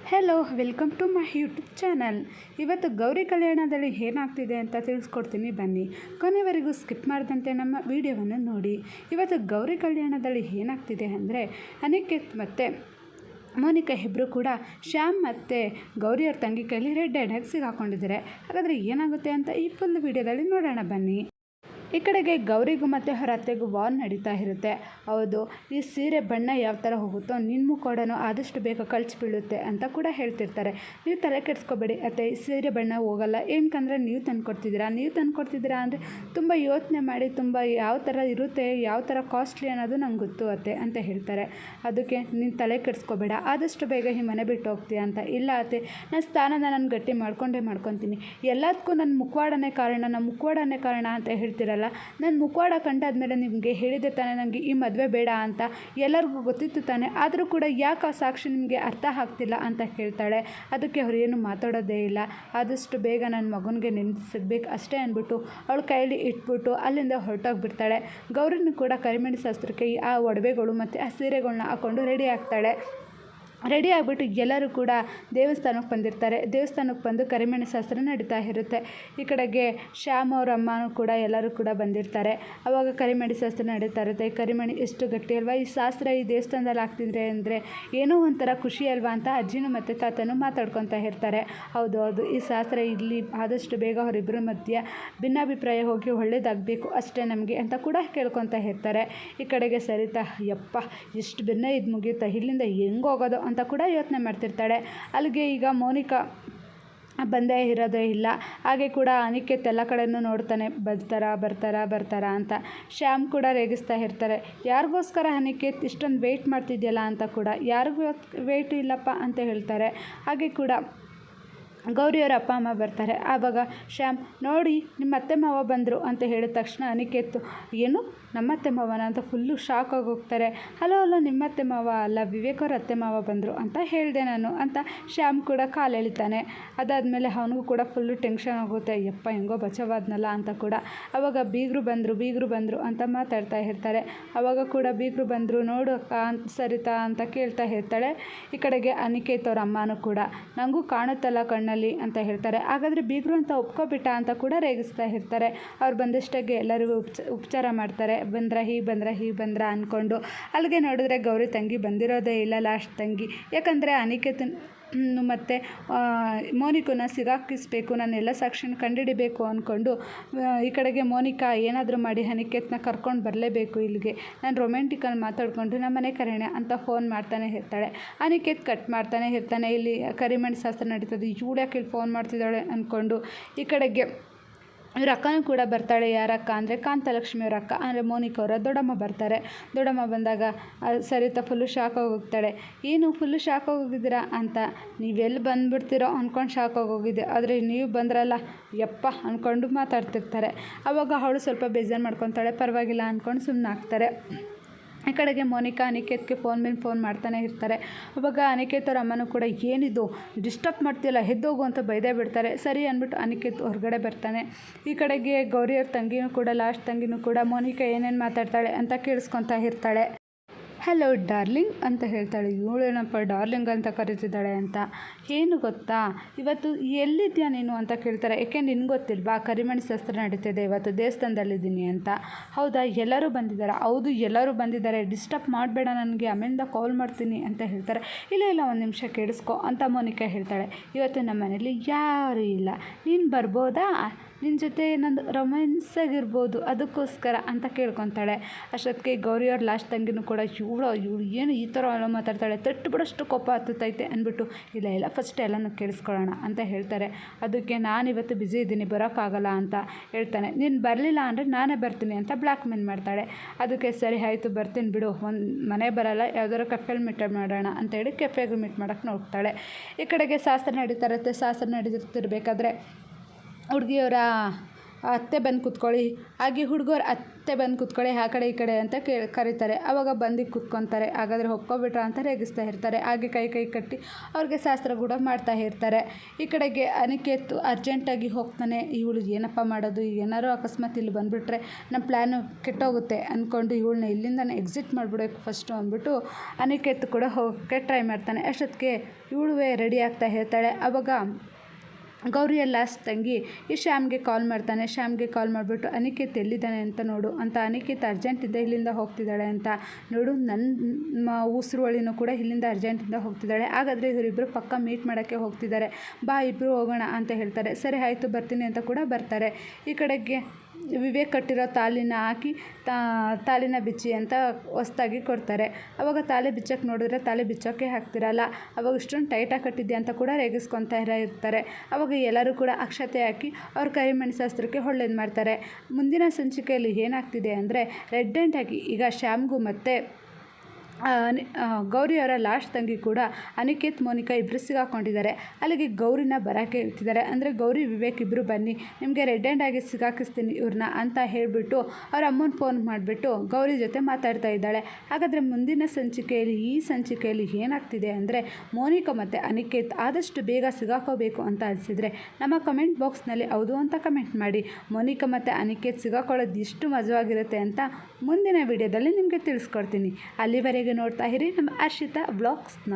Hello welcome to my YouTube channel. ಇವತ್ತು ಗೌರಿ ಕಲ್ಯಾಣದಲ್ಲಿ ಏನಾಗ್ತಿದೆ ಅಂತ ತಿಳಿಸ್ಕೊಡ್ತೀನಿ, ಬನ್ನಿ ಕೊನೆವರೆಗೂ ಸ್ಕಿಪ್ ಮಾಡದಂತೆ ನಮ್ಮ ವಿಡಿಯೋವನ್ನು ನೋಡಿ. ಇವತ್ತು ಗೌರಿ ಕಲ್ಯಾಣದಲ್ಲಿ ಏನಾಗ್ತಿದೆ ಅಂದರೆ ಅನಿಕೇತ್ ಮತ್ತು ಮೋನಿಕಾ ಇಬ್ಬರು ಕೂಡ ಶ್ಯಾಮ್ ಮತ್ತು ಗೌರಿಯವ್ರ ತಂಗಿ ಕೈಲಿ ರೆಡ್ ಹ್ಯಾಂಡಾಗಿ ಸಿಗಾಕೊಂಡಿದ್ದಾರೆ. ಹಾಗಾದರೆ ಏನಾಗುತ್ತೆ ಅಂತ ಈ ಫುಲ್ ವಿಡಿಯೋದಲ್ಲಿ ನೋಡೋಣ ಬನ್ನಿ. ಈ ಕಡೆಗೆ ಗೌರಿಗೂ ಮತ್ತು ಅವರ ಅತ್ತೆಗೂ ವಾರ್ ನಡೀತಾ ಇರುತ್ತೆ. ಹೌದು, ಈ ಸೀರೆ ಬಣ್ಣ ಯಾವ ಥರ ಹೋಗುತ್ತೋ ನಿನ್ನ ಮುಖೋಡನೂ ಆದಷ್ಟು ಬೇಗ ಕಳ್ಸಿ ಬೀಳುತ್ತೆ ಅಂತ ಕೂಡ ಹೇಳ್ತಿರ್ತಾರೆ. ನೀವು ತಲೆ ಕೆಡಿಸ್ಕೋಬೇಡಿ ಅತ್ತೆ, ಈ ಸೀರೆ ಬಣ್ಣ ಹೋಗಲ್ಲ, ಏನಕ್ಕಂದರೆ ನೀವು ತಂದುಕೊಡ್ತಿದ್ದೀರಾ ಅಂದರೆ ತುಂಬ ಯೋಚನೆ ಮಾಡಿ ತುಂಬ ಯಾವ ಥರ ಇರುತ್ತೆ, ಯಾವ ಥರ ಕಾಸ್ಟ್ಲಿ ಅನ್ನೋದು ನಂಗೆ ಗೊತ್ತು ಅತ್ತೆ ಅಂತ ಹೇಳ್ತಾರೆ. ಅದಕ್ಕೆ ನೀನು ತಲೆ ಕೆಡಿಸ್ಕೋಬೇಡ, ಆದಷ್ಟು ಬೇಗ ಈ ಮನೆ ಬಿಟ್ಟು ಹೋಗ್ತೀಯ ಅಂತ. ಇಲ್ಲ ಅತ್ತೆ, ನನ್ನ ಸ್ಥಾನನ ನಾನು ಗಟ್ಟಿ ಮಾಡ್ಕೊತೀನಿ, ಎಲ್ಲದಕ್ಕೂ ನನ್ನ ಮುಖವಾಡನೇ ಕಾರಣ ಅಂತ ಹೇಳ್ತೀರ. ನನ್ನ ಮುಖವಾಡ ಕಂಡಾದ್ಮೇಲೆ ನಿಮಗೆ ಹೇಳಿದೆ ತಾನೇ ನನಗೆ ಈ ಮದುವೆ ಬೇಡ ಅಂತ, ಎಲ್ಲರಿಗೂ ಗೊತ್ತಿತ್ತು ತಾನೆ, ಆದರೂ ಕೂಡ ಯಾಕೆ ಆ ಸಾಕ್ಷಿ ನಿಮಗೆ ಅರ್ಥ ಆಗ್ತಿಲ್ಲ ಅಂತ ಹೇಳ್ತಾಳೆ. ಅದಕ್ಕೆ ಅವ್ರು ಏನು ಮಾತಾಡೋದೇ ಇಲ್ಲ. ಆದಷ್ಟು ಬೇಗ ನನ್ನ ಮಗನಿಗೆ ನೆನೆಸಿಗ್ಬೇಕು ಅಷ್ಟೇ ಅಂದ್ಬಿಟ್ಟು ಅವಳ ಕೈಯಲ್ಲಿ ಇಟ್ಬಿಟ್ಟು ಅಲ್ಲಿಂದ ಹೊರಟೋಗ್ಬಿಡ್ತಾಳೆ. ಗೌರಿನೂ ಕೂಡ ಕರಿಮಣಿ ಶಾಸ್ತ್ರಕ್ಕೆ ಆ ಒಡವೆಗಳು ಮತ್ತು ಆ ಸೀರೆಗಳನ್ನ ಹಾಕ್ಕೊಂಡು ರೆಡಿ ಆಗಿಬಿಟ್ಟು ಎಲ್ಲರೂ ಕೂಡ ದೇವಸ್ಥಾನಕ್ಕೆ ಬಂದಿರ್ತಾರೆ. ದೇವಸ್ಥಾನಕ್ಕೆ ಬಂದು ಕರಿಮಣಿ ಶಾಸ್ತ್ರ ನಡೀತಾ ಇರುತ್ತೆ. ಈ ಕಡೆಗೆ ಶ್ಯಾಮ್ ಅವ್ರ ಅಮ್ಮನೂ ಕೂಡ ಎಲ್ಲರೂ ಕೂಡ ಬಂದಿರ್ತಾರೆ. ಆವಾಗ ಕರಿಮಣಿ ಶಾಸ್ತ್ರ ನಡೀತಾ ಇರುತ್ತೆ. ಕರಿಮಣಿ ಎಷ್ಟು ಗಟ್ಟಿ ಅಲ್ವಾ, ಈ ಶಾಸ್ತ್ರ ಈ ದೇವಸ್ಥಾನದಲ್ಲಿ ಆಗ್ತಿದ್ರೆ ಅಂದರೆ ಏನೋ ಒಂಥರ ಖುಷಿ ಅಲ್ವಾ ಅಂತ ಅಜ್ಜಿನೂ ಮತ್ತು ತಾತನೂ ಮಾತಾಡ್ಕೊತಾ ಇರ್ತಾರೆ. ಹೌದು, ಈ ಶಾಸ್ತ್ರ ಇಲ್ಲಿ ಆದಷ್ಟು ಬೇಗ ಅವರಿಬ್ಬರ ಮಧ್ಯೆ ಭಿನ್ನಾಭಿಪ್ರಾಯ ಹೋಗಿ ಒಳ್ಳೇದಾಗಬೇಕು ಅಷ್ಟೇ ನಮಗೆ ಅಂತ ಕೂಡ ಕೇಳ್ಕೊತಾ ಇರ್ತಾರೆ. ಈ ಕಡೆಗೆ ಸರಿತಾ, ಯಪ್ಪ ಎಷ್ಟು ಭಿನ್ನ ಇದು ಮುಗಿಯುತ್ತಾ, ಇಲ್ಲಿಂದ ಹೆಂಗೆ ಹೋಗೋದು ಅಂತ ಕೂಡ ಯೋಚನೆ ಮಾಡ್ತಿರ್ತಾಳೆ. ಅಲ್ಲಿಗೆ ಈಗ ಮೋನಿಕಾ ಬಂದೇ ಇರೋದೇ ಇಲ್ಲ. ಹಾಗೆ ಕೂಡ ಅನಿಕೇತ್ ಎಲ್ಲ ಕಡೆಯೂ ನೋಡ್ತಾನೆ, ಬರ್ತಾರಾ ಅಂತ. ಶ್ಯಾಮ್ ಕೂಡ ರೇಗಿಸ್ತಾ ಇರ್ತಾರೆ, ಯಾರಿಗೋಸ್ಕರ ಅನಿಕೇತ್ ಇಷ್ಟೊಂದು ವೆಯ್ಟ್ ಮಾಡ್ತಿದ್ಯಲ್ಲ ಅಂತ ಕೂಡ. ಯಾರಿಗೂ ವೆಯ್ಟ್ ಇಲ್ಲಪ್ಪ ಅಂತ ಹೇಳ್ತಾರೆ. ಹಾಗೆ ಕೂಡ ಗೌರಿಯವರ ಅಪ್ಪ ಅಮ್ಮ ಬರ್ತಾರೆ. ಆವಾಗ ಶ್ಯಾಮ್, ನೋಡಿ ನಿಮ್ಮ ಅತ್ತೆ ಮಾವ ಬಂದರು ಅಂತ ಹೇಳಿದ ತಕ್ಷಣ ಅನಿಕೇತ್, ಏನು ನಮ್ಮ ಅತ್ತೆ ಮಾವನ ಅಂತ ಫುಲ್ಲು ಶಾಕ್ ಆಗೋಗ್ತಾರೆ. ಹಲೋ ನಿಮ್ಮ ಅತ್ತೆ ಮಾವ ಅಲ್ಲ, ವಿವೇಕ್ ಅವ್ರ ಅತ್ತೆ ಮಾವ ಬಂದರು ಅಂತ ಹೇಳಿದೆ ನಾನು ಅಂತ ಶ್ಯಾಮ್ ಕೂಡ ಕಾಲು ಎಳಿತಾನೆ. ಅದಾದಮೇಲೆ ಅವನಿಗೂ ಕೂಡ ಫುಲ್ಲು ಟೆನ್ಷನ್ ಆಗುತ್ತೆ, ಯಪ್ಪ ಹೆಂಗೋ ಬಚಾವಾದ್ನಲ್ಲ ಅಂತ ಕೂಡ. ಆವಾಗ ಬೀಗರು ಬಂದರು ಅಂತ ಮಾತಾಡ್ತಾ ಇರ್ತಾರೆ. ಆವಾಗ ಕೂಡ ಬೀಗರು ಬಂದರು, ನೋಡು ಸರಿತಾ ಅಂತ ಕೇಳ್ತಾ ಇರ್ತಾಳೆ. ಈ ಕಡೆಗೆ ಅನಿಕೇತ್ ಅವ್ರ ಅಮ್ಮನೂ ಕೂಡ, ನನಗೂ ಕಾಣುತ್ತಲ್ಲ ಕಣ್ಣಲ್ಲಿ ಅಂತ ಹೇಳ್ತಾರೆ. ಹಾಗಾದರೆ ಬೀಗರು ಅಂತ ಒಪ್ಕೊಬಿಟ್ಟ ಅಂತ ಕೂಡ ರೇಗಿಸ್ತಾ ಇರ್ತಾರೆ. ಅವ್ರು ಬಂದಷ್ಟಾಗೆ ಎಲ್ಲರಿಗೂ ಉಪಚಾರ ಮಾಡ್ತಾರೆ. ಬಂದ್ರ ಅಂದ್ಕೊಂಡು ಅಲ್ಲಿಗೆ ನೋಡಿದ್ರೆ ಗೌರಿ ತಂಗಿ ಬಂದಿರೋದೇ ಇಲ್ಲ, ಲಾಸ್ಟ್ ತಂಗಿ. ಯಾಕಂದರೆ ಅನಿಕೇತನ್ ಮತ್ತು ಮೋನಿಕನ್ನ ಸಿಗಾಕಿಸ್ಬೇಕು, ನಾನೆಲ್ಲ ಸಾಕ್ಷಿನ ಕಂಡುಹಿಡಿಬೇಕು ಅಂದ್ಕೊಂಡು ಈ ಕಡೆಗೆ ಮೋನಿಕಾ ಏನಾದರೂ ಮಾಡಿ ಅನಿಕೇತ್ನ ಕರ್ಕೊಂಡು ಬರಲೇಬೇಕು ಇಲ್ಲಿಗೆ, ನಾನು ರೊಮ್ಯಾಂಟಿಕಲ್ಲಿ ಮಾತಾಡಿಕೊಂಡು ನಮ್ಮ ಮನೆ ಕರೆಯೋಣ ಅಂತ ಫೋನ್ ಮಾಡ್ತಾನೆ ಇರ್ತಾಳೆ. ಅನಿಕೇತ್ ಕಟ್ ಮಾಡ್ತಾನೆ ಇರ್ತಾನೆ. ಇಲ್ಲಿ ಕರಿಮಣಿ ಶಾಸ್ತ್ರ ನಡೀತದೆ, ಯಾಕೆ ಇಲ್ಲಿ ಫೋನ್ ಮಾಡ್ತಿದ್ದಾಳೆ ಅಂದ್ಕೊಂಡು ಈ ಕಡೆಗೆ ಇವ್ರ ಅಕ್ಕನೂ ಕೂಡ ಬರ್ತಾಳೆ. ಯಾರಕ್ಕ ಅಂದರೆ ಕಾಂತಲಕ್ಷ್ಮಿ ಅವ್ರ ಅಕ್ಕ ಅಂದರೆ ಮೋನಿಕಾ ಅವರ ದೊಡ್ಡಮ್ಮ ಬರ್ತಾರೆ. ದೊಡ್ಡಮ್ಮ ಬಂದಾಗ ಸರಿತಾ ಫುಲ್ಲು ಶಾಕ್ ಆಗೋಗ್ತಾಳೆ. ಏನು ಫುಲ್ಲು ಶಾಕ್ ಆಗೋಗಿದ್ದೀರಾ ಅಂತ, ನೀವೆಲ್ಲಿ ಬಂದುಬಿಡ್ತೀರೋ ಅಂದ್ಕೊಂಡು ಶಾಕ್ ಆಗೋಗಿದೆ, ಆದರೆ ನೀವು ಬಂದ್ರಲ್ಲ ಯಪ್ಪ ಅಂದ್ಕೊಂಡು ಮಾತಾಡ್ತಿರ್ತಾರೆ. ಆವಾಗ ಅವಳು ಸ್ವಲ್ಪ ಬೇಜಾರು ಮಾಡ್ಕೊತಾಳೆ, ಪರವಾಗಿಲ್ಲ ಅಂದ್ಕೊಂಡು ಸುಮ್ಮನೆ ಆಗ್ತಾರೆ. ಈ ಕಡೆಗೆ ಮೋನಿಕಾ ಅನಿಕೇತ್ಗೆ ಫೋನ್ ಮಾಡ್ತಾನೆ ಇರ್ತಾರೆ. ಅವಾಗ ಅನಿಕೇತ್ ಅವ್ರ ಅಮ್ಮನೂ ಕೂಡ, ಏನಿದು ಡಿಸ್ಟರ್ಬ್ ಮಾಡ್ತಿಲ್ಲ, ಎದ್ದೋಗು ಅಂತ ಬೈದೇ ಬಿಡ್ತಾರೆ. ಸರಿ ಅಂದ್ಬಿಟ್ಟು ಅನಿಕೇತ್ ಹೊರಗಡೆ ಬರ್ತಾನೆ. ಈ ಕಡೆಗೆ ಗೌರಿಯವ್ರ ತಂಗಿನೂ ಕೂಡ, ಲಾಸ್ಟ್ ತಂಗಿನೂ ಕೂಡ ಮೋನಿಕಾ ಏನೇನು ಮಾತಾಡ್ತಾಳೆ ಅಂತ ಕೇಳಿಸ್ಕೊತಾ ಇರ್ತಾಳೆ. ಹಲೋ ಡಾರ್ಲಿಂಗ್ ಅಂತ ಹೇಳ್ತಾಳೆ. ಇವಳೇನಪ್ಪ ಡಾರ್ಲಿಂಗ್ ಅಂತ ಕರೀತಿದ್ದಾಳೆ ಅಂತ. ಏನು ಗೊತ್ತಾ, ಇವತ್ತು ಎಲ್ಲಿದ್ಯಾ ನೀನು ಅಂತ ಕೇಳ್ತಾರೆ. ಏಕೆ ನಿನ್ಗೆ ಗೊತ್ತಿಲ್ವಾ, ಕರಿಮಣಿ ಶಾಸ್ತ್ರ ನಡೀತಿದೆ ಇವತ್ತು, ದೇವಸ್ಥಾನದಲ್ಲಿದ್ದೀನಿ ಅಂತ. ಹೌದಾ, ಎಲ್ಲರೂ ಬಂದಿದ್ದಾರೆ? ಹೌದು ಎಲ್ಲರೂ ಬಂದಿದ್ದಾರೆ, ಡಿಸ್ಟರ್ಬ್ ಮಾಡಬೇಡ, ನನಗೆ ಆಮೇಲಿಂದ ಕಾಲ್ ಮಾಡ್ತೀನಿ ಅಂತ ಹೇಳ್ತಾರೆ. ಇಲ್ಲ ಒಂದು ನಿಮಿಷ ಕೇಳಿಸ್ಕೊ ಅಂತ ಮೋನಿಕಾ ಹೇಳ್ತಾಳೆ. ಇವತ್ತು ನಮ್ಮ ಮನೇಲಿ ಯಾರೂ ಇಲ್ಲ, ನೀನು ಬರ್ಬೋದಾ, ನಿನ್ನ ಜೊತೆ ನಂದು ರೊಮ್ಯಾನ್ಸ್ ಆಗಿರ್ಬೋದು ಅದಕ್ಕೋಸ್ಕರ ಅಂತ ಕೇಳ್ಕೊತಾಳೆ. ಅಷ್ಟೊತ್ತಿಗೆ ಗೌರಿಯವ್ರ ಲಾಸ್ಟ್ ತಂಗಿನೂ ಕೂಡ, ಇವಳು ಏನು ಈ ಥರ ಎಲ್ಲ ಮಾತಾಡ್ತಾಳೆ, ತಟ್ಟು ಬಿಡೋಷ್ಟು ಕೋಪ ಹತ್ತೈತೆ ಅಂದ್ಬಿಟ್ಟು, ಇಲ್ಲ ಫಸ್ಟ್ ಎಲ್ಲನೂ ಕೇಳಿಸ್ಕೊಳ್ಳೋಣ ಅಂತ ಹೇಳ್ತಾರೆ. ಅದಕ್ಕೆ ನಾನಿವತ್ತು ಬ್ಯುಸಿ ಇದ್ದೀನಿ, ಬರೋಕ್ಕಾಗಲ್ಲ ಅಂತ ಹೇಳ್ತಾನೆ. ನೀನು ಬರಲಿಲ್ಲ ಅಂದರೆ ನಾನೇ ಬರ್ತೀನಿ ಅಂತ ಬ್ಲ್ಯಾಕ್ ಮೇಲ್ ಮಾಡ್ತಾಳೆ. ಅದಕ್ಕೆ ಸರಿ ಆಯಿತು ಬರ್ತೀನಿ ಬಿಡು, ಒಂದು ಮನೆ ಬರಲ್ಲ, ಯಾವ್ದಾದ್ರು ಕೆಫೆಲಿ ಮೀಟ್ ಮಾಡೋಣ ಅಂತೇಳಿ ಕೆಫೆಗೆ ಮೀಟ್ ಮಾಡೋಕ್ಕೆ ನೋಡ್ತಾಳೆ. ಈ ಕಡೆಗೆ ಶಾಸ್ತ್ರ ನಡೀತಾ ಇರುತ್ತೆ. ಶಾಸ್ತ್ರ ನಡೀತಿರ್ಬೇಕಾದ್ರೆ ಹುಡುಗಿಯವರ ಅತ್ತೆ ಬಂದು ಕೂತ್ಕೊಳ್ಳಿ, ಹಾಗೆ ಹುಡುಗರ ಬಂದು ಕೂತ್ಕೊಳ್ಳಿ ಆ ಕಡೆ ಈ ಕಡೆ ಅಂತ ಕರೀತಾರೆ. ಆವಾಗ ಬಂದು ಕೂತ್ಕೊತಾರೆ. ಹಾಗಾದರೆ ಒಪ್ಕೊಬಿಟ್ರ ಅಂತ ರೇಗಿಸ್ತಾ ಇರ್ತಾರೆ. ಹಾಗೆ ಕೈ ಕಟ್ಟಿ ಅವ್ರಿಗೆ ಶಾಸ್ತ್ರ ಕೂಡ ಮಾಡ್ತಾ ಇರ್ತಾರೆ. ಈ ಕಡೆಗೆ ಅನಿಕೇತ್ ಅರ್ಜೆಂಟಾಗಿ ಹೋಗ್ತಾನೆ. ಇವಳು ಏನಪ್ಪ ಮಾಡೋದು, ಏನಾರು ಅಕಸ್ಮಾತ್ ಇಲ್ಲಿ ಬಂದುಬಿಟ್ರೆ ನಮ್ಮ ಪ್ಲ್ಯಾನು ಕೆಟ್ಟೋಗುತ್ತೆ ಅಂದ್ಕೊಂಡು ಇವಳನ್ನ ಇಲ್ಲಿಂದನೇ ಎಕ್ಸಿಟ್ ಮಾಡಿಬಿಡಬೇಕು ಫಸ್ಟು ಅಂದ್ಬಿಟ್ಟು ಅನಿಕೇತ್ ಕೂಡ ಹೋಗೋಕ್ಕೆ ಟ್ರೈ ಮಾಡ್ತಾನೆ. ಅಷ್ಟೊತ್ತಿಗೆ ಇವಳುವೆ ರೆಡಿ ಆಗ್ತಾ ಇರ್ತಾಳೆ. ಆವಾಗ ಗೌರಿಯ ಲಾಸ್ಟ್ ತಂಗಿ ಈ ಶ್ಯಾಮ್ಗೆ ಕಾಲ್ ಮಾಡ್ತಾನೆ. ಶ್ಯಾಮ್ಗೆ ಕಾಲ್ ಮಾಡಿಬಿಟ್ಟು ಅನಿಕೇತ್ ಎಲ್ಲಿದ್ದಾನೆ ಅಂತ ನೋಡು ಅಂತ. ಅನಿಕೇತ್ ಅರ್ಜೆಂಟಿಂದ ಇಲ್ಲಿಂದ ಹೋಗ್ತಿದ್ದಾಳೆ ಅಂತ. ನೋಡು, ನನ್ನ ಉಸಿರುವಳಿನೂ ಕೂಡ ಇಲ್ಲಿಂದ ಅರ್ಜೆಂಟಿಂದ ಹೋಗ್ತಿದ್ದಾಳೆ. ಹಾಗಾದರೆ ಇವರಿಬ್ಬರು ಪಕ್ಕ ಮೀಟ್ ಮಾಡೋಕ್ಕೆ ಹೋಗ್ತಿದ್ದಾರೆ, ಬಾ ಇಬ್ಬರು ಹೋಗೋಣ ಅಂತ ಹೇಳ್ತಾರೆ. ಸರಿ ಆಯಿತು ಬರ್ತೀನಿ ಅಂತ ಕೂಡ ಬರ್ತಾರೆ. ಈ ಕಡೆಗೆ ವಿವೇಕ್ ಕಟ್ಟಿರೋ ತಾಲಿನ ಹಾಕಿ ತಾಲಿನ ಬಿಚ್ಚಿ ಅಂತ ಹೊಸ್ದಾಗಿ ಕೊಡ್ತಾರೆ. ಆವಾಗ ತಾಲಿ ಬಿಚ್ಚೋಕ್ಕೆ ನೋಡಿದ್ರೆ ತಾಲಿ ಬಿಚ್ಚೋಕ್ಕೆ ಆಗ್ತಿರಲ್ಲ. ಆವಾಗ ಇಷ್ಟೊಂದು ಟೈಟಾಗಿ ಕಟ್ಟಿದ್ದೆ ಅಂತ ಕೂಡ ರೇಗಿಸ್ಕೊತಾ ಇರ್ತಾರೆ. ಆವಾಗ ಎಲ್ಲರೂ ಕೂಡ ಅಕ್ಷತೆ ಹಾಕಿ ಅವ್ರ ಕರಿಮಣಿ ಶಾಸ್ತ್ರಕ್ಕೆ ಒಳ್ಳೇದು ಮಾಡ್ತಾರೆ. ಮುಂದಿನ ಸಂಚಿಕೆಯಲ್ಲಿ ಏನಾಗ್ತಿದೆ ಅಂದರೆ ರೆಡ್ ಆಗಿ ಈಗ ಶ್ಯಾಮ್ಗೂ ಮತ್ತು ಗೌರಿಯವರ ಲಾಸ್ಟ್ ತಂಗಿ ಕೂಡ ಅನಿಕೇತ್ ಮೋನಿಕಾ ಇಬ್ಬರು ಸಿಗಾಕೊಂಡಿದ್ದಾರೆ. ಅಲ್ಲಿಗೆ ಗೌರಿನ ಬರೋಕ್ಕೆ ಇರ್ತಿದ್ದಾರೆ. ಅಂದರೆ ಗೌರಿ ವಿವೇಕ್ ಇಬ್ಬರು ಬನ್ನಿ, ನಿಮಗೆ ರೆಡ್ ಆಗಿ ಸಿಗಾಕಿಸ್ತೀನಿ ಇವ್ರನ್ನ ಅಂತ ಹೇಳಿಬಿಟ್ಟು ಅವ್ರ ಅಮ್ಮನ ಫೋನ್ ಮಾಡಿಬಿಟ್ಟು ಗೌರಿ ಜೊತೆ ಮಾತಾಡ್ತಾ ಇದ್ದಾಳೆ. ಹಾಗಾದರೆ ಮುಂದಿನ ಸಂಚಿಕೆಯಲ್ಲಿ ಈ ಸಂಚಿಕೆಯಲ್ಲಿ ಏನಾಗ್ತಿದೆ ಅಂದರೆ ಮೋನಿಕಾ ಮತ್ತು ಅನಿಕೇತ್ ಆದಷ್ಟು ಬೇಗ ಸಿಗಾಕೋಬೇಕು ಅಂತ ಅನಿಸಿದರೆ ನಮ್ಮ ಕಮೆಂಟ್ ಬಾಕ್ಸ್ನಲ್ಲಿ ಹೌದು ಅಂತ ಕಮೆಂಟ್ ಮಾಡಿ. ಮೋನಿಕಾ ಮತ್ತು ಅನಿಕೇತ್ ಸಿಗಾಕೊಳ್ಳೋದು ಎಷ್ಟು ಮಜವಾಗಿರುತ್ತೆ ಅಂತ ಮುಂದಿನ ವಿಡಿಯೋದಲ್ಲಿ ನಿಮಗೆ ತಿಳಿಸ್ಕೊಡ್ತೀನಿ. ಅಲ್ಲಿವರೆಗೆ ನೋಡ್ತಾ ಇರಿ ನಮ್ಮ ಹರ್ಷಿತಾ ವ್ಲಾಗ್ಸ್ನ.